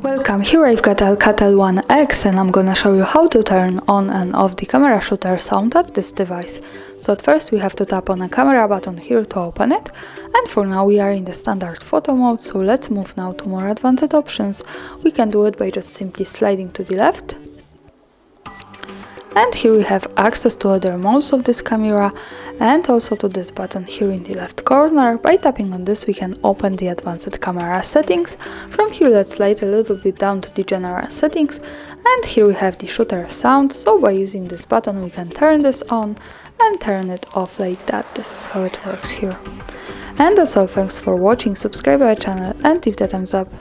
Welcome, here I've got ALCATEL 1X and I'm gonna show you how to turn on and off the camera shutter sound at this device. So at first we have to tap on the camera button here to open it, and for now we are in the standard photo mode, so let's move now to more advanced options. We can do it by just simply sliding to the left. And here we have access to other modes of this camera and also to this button here in the left corner. By tapping on this we can open the advanced camera settings. From here let's slide a little bit down to the general settings, and here we have the shutter sound, so by using this button we can turn this on and turn it off like that. This is how it works here. And that's all, thanks for watching, subscribe our channel and leave the thumbs up.